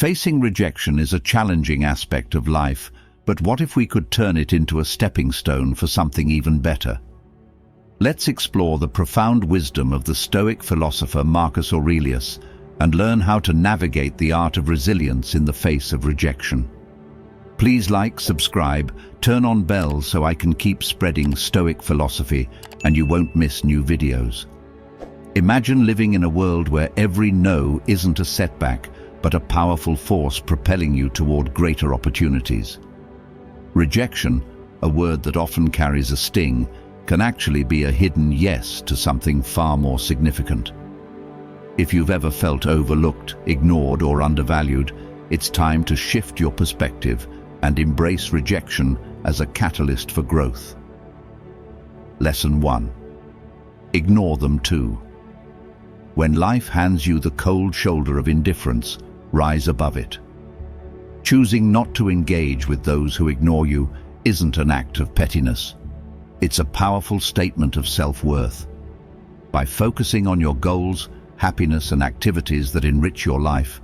Facing rejection is a challenging aspect of life, but what if we could turn it into a stepping stone for something even better? Let's explore the profound wisdom of the Stoic philosopher Marcus Aurelius and learn how to navigate the art of resilience in the face of rejection. Please like, subscribe, turn on bells so I can keep spreading Stoic philosophy and you won't miss new videos. Imagine living in a world where every no isn't a setback, but a powerful force propelling you toward greater opportunities. Rejection, a word that often carries a sting, can actually be a hidden yes to something far more significant. If you've ever felt overlooked, ignored, or undervalued, it's time to shift your perspective and embrace rejection as a catalyst for growth. Lesson 1. Ignore them too. When life hands you the cold shoulder of indifference, rise above it. Choosing not to engage with those who ignore you isn't an act of pettiness. It's a powerful statement of self-worth. By focusing on your goals, happiness, and activities that enrich your life,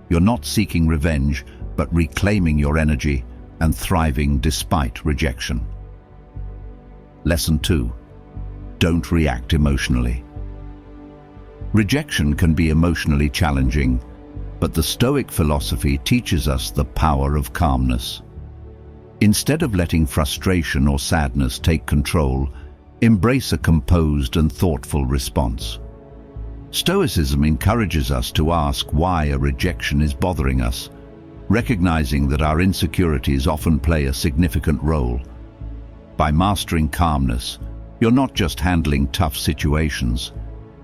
you're not seeking revenge, but reclaiming your energy and thriving despite rejection. Lesson 2. Don't react emotionally. Rejection can be emotionally challenging, but the Stoic philosophy teaches us the power of calmness. Instead of letting frustration or sadness take control, embrace a composed and thoughtful response. Stoicism encourages us to ask why a rejection is bothering us, recognizing that our insecurities often play a significant role. By mastering calmness, you're not just handling tough situations,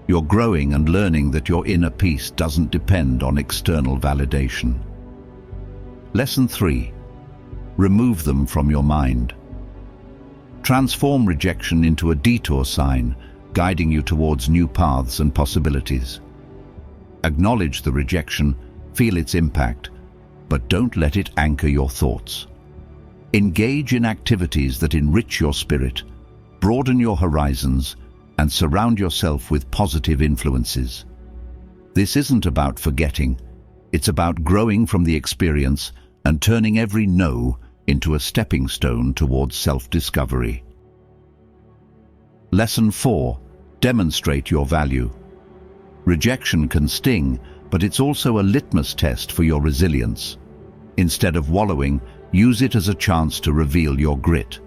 you're growing and learning that your inner peace doesn't depend on external validation. Lesson 3. Remove them from your mind. Transform rejection into a detour sign, guiding you towards new paths and possibilities. Acknowledge the rejection, feel its impact, but don't let it anchor your thoughts. Engage in activities that enrich your spirit, broaden your horizons, and surround yourself with positive influences. This isn't about forgetting, it's about growing from the experience and turning every no into a stepping stone towards self-discovery. Lesson 4. Demonstrate your value. Rejection can sting, but it's also a litmus test for your resilience. Instead of wallowing, use it as a chance to reveal your grit.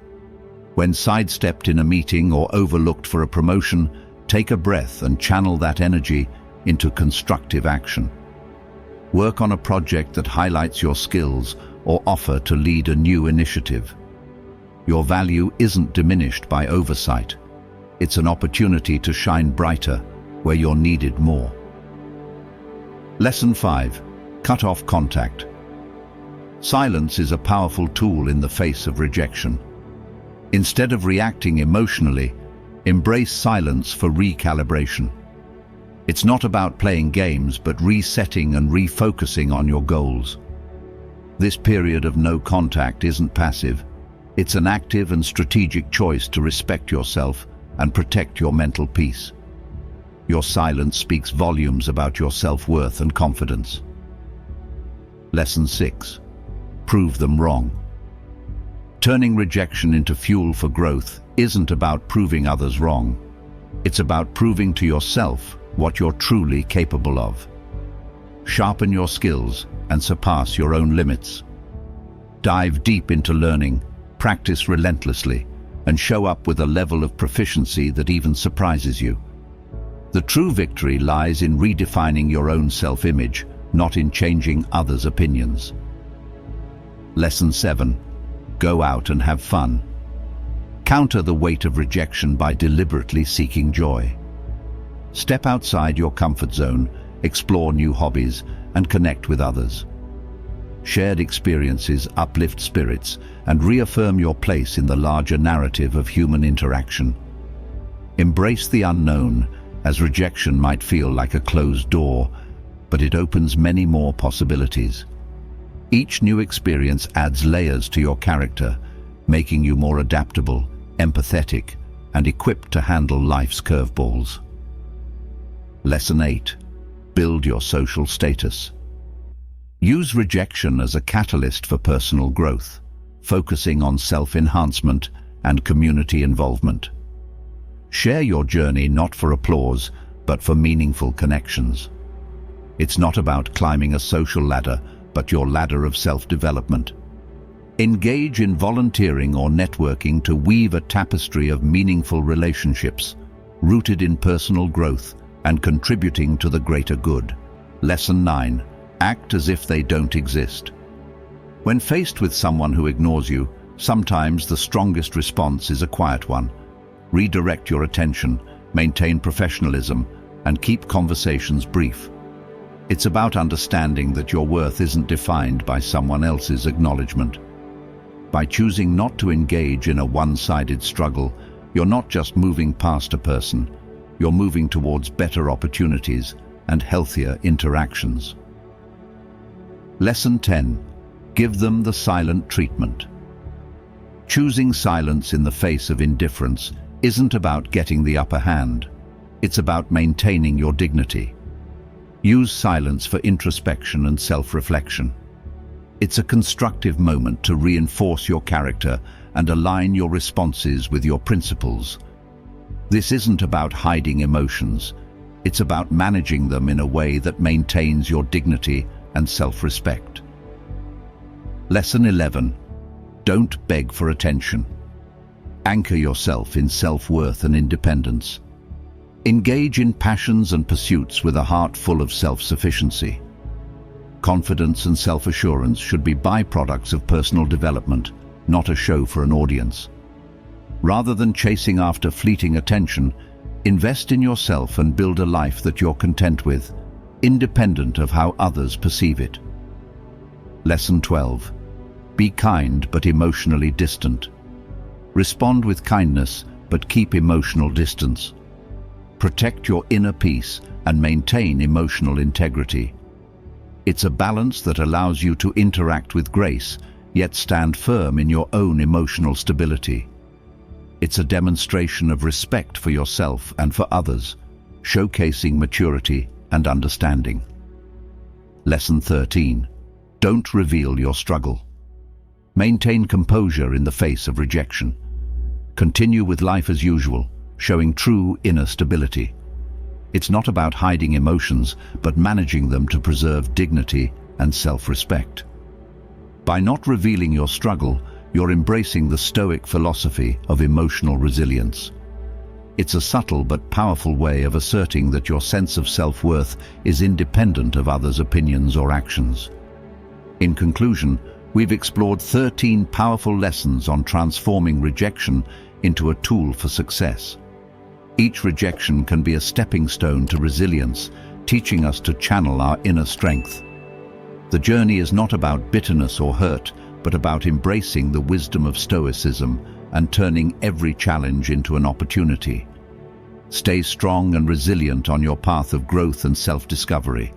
When sidestepped in a meeting or overlooked for a promotion, take a breath and channel that energy into constructive action. Work on a project that highlights your skills or offer to lead a new initiative. Your value isn't diminished by oversight. It's an opportunity to shine brighter where you're needed more. Lesson 5. Cut off contact. Silence is a powerful tool in the face of rejection. Instead of reacting emotionally, embrace silence for recalibration. It's not about playing games, but resetting and refocusing on your goals. This period of no contact isn't passive. It's an active and strategic choice to respect yourself and protect your mental peace. Your silence speaks volumes about your self-worth and confidence. Lesson 6. Prove them wrong. Turning rejection into fuel for growth isn't about proving others wrong. It's about proving to yourself what you're truly capable of. Sharpen your skills and surpass your own limits. Dive deep into learning, practice relentlessly, and show up with a level of proficiency that even surprises you. The true victory lies in redefining your own self-image, not in changing others' opinions. Lesson 7. Go out and have fun. Counter the weight of rejection by deliberately seeking joy. Step outside your comfort zone, explore new hobbies, and connect with others. Shared experiences uplift spirits and reaffirm your place in the larger narrative of human interaction. Embrace the unknown, as rejection might feel like a closed door, but it opens many more possibilities. Each new experience adds layers to your character, making you more adaptable, empathetic, and equipped to handle life's curveballs. Lesson 8. Build your social status. Use rejection as a catalyst for personal growth, focusing on self-enhancement and community involvement. Share your journey not for applause, but for meaningful connections. It's not about climbing a social ladder, but your ladder of self-development. Engage in volunteering or networking to weave a tapestry of meaningful relationships, rooted in personal growth and contributing to the greater good. Lesson 9. Act as if they don't exist. When faced with someone who ignores you, sometimes the strongest response is a quiet one. Redirect your attention, maintain professionalism, and keep conversations brief. It's about understanding that your worth isn't defined by someone else's acknowledgement. By choosing not to engage in a one-sided struggle, you're not just moving past a person, you're moving towards better opportunities and healthier interactions. Lesson 10. Give them the silent treatment. Choosing silence in the face of indifference isn't about getting the upper hand. It's about maintaining your dignity. Use silence for introspection and self-reflection. It's a constructive moment to reinforce your character and align your responses with your principles. This isn't about hiding emotions. It's about managing them in a way that maintains your dignity and self-respect. Lesson 11. Don't beg for attention. Anchor yourself in self-worth and independence. Engage in passions and pursuits with a heart full of self-sufficiency. Confidence and self-assurance should be byproducts of personal development, not a show for an audience. Rather than chasing after fleeting attention, invest in yourself and build a life that you're content with, independent of how others perceive it. Lesson 12. Be kind but emotionally distant. Respond with kindness but keep emotional distance. Protect your inner peace and maintain emotional integrity. It's a balance that allows you to interact with grace, yet stand firm in your own emotional stability. It's a demonstration of respect for yourself and for others, showcasing maturity and understanding. Lesson 13. Don't reveal your struggle. Maintain composure in the face of rejection. Continue with life as usual, showing true inner stability. It's not about hiding emotions, but managing them to preserve dignity and self-respect. By not revealing your struggle, you're embracing the Stoic philosophy of emotional resilience. It's a subtle but powerful way of asserting that your sense of self-worth is independent of others' opinions or actions. In conclusion, we've explored 13 powerful lessons on transforming rejection into a tool for success. Each rejection can be a stepping stone to resilience, teaching us to channel our inner strength. The journey is not about bitterness or hurt, but about embracing the wisdom of Stoicism and turning every challenge into an opportunity. Stay strong and resilient on your path of growth and self-discovery.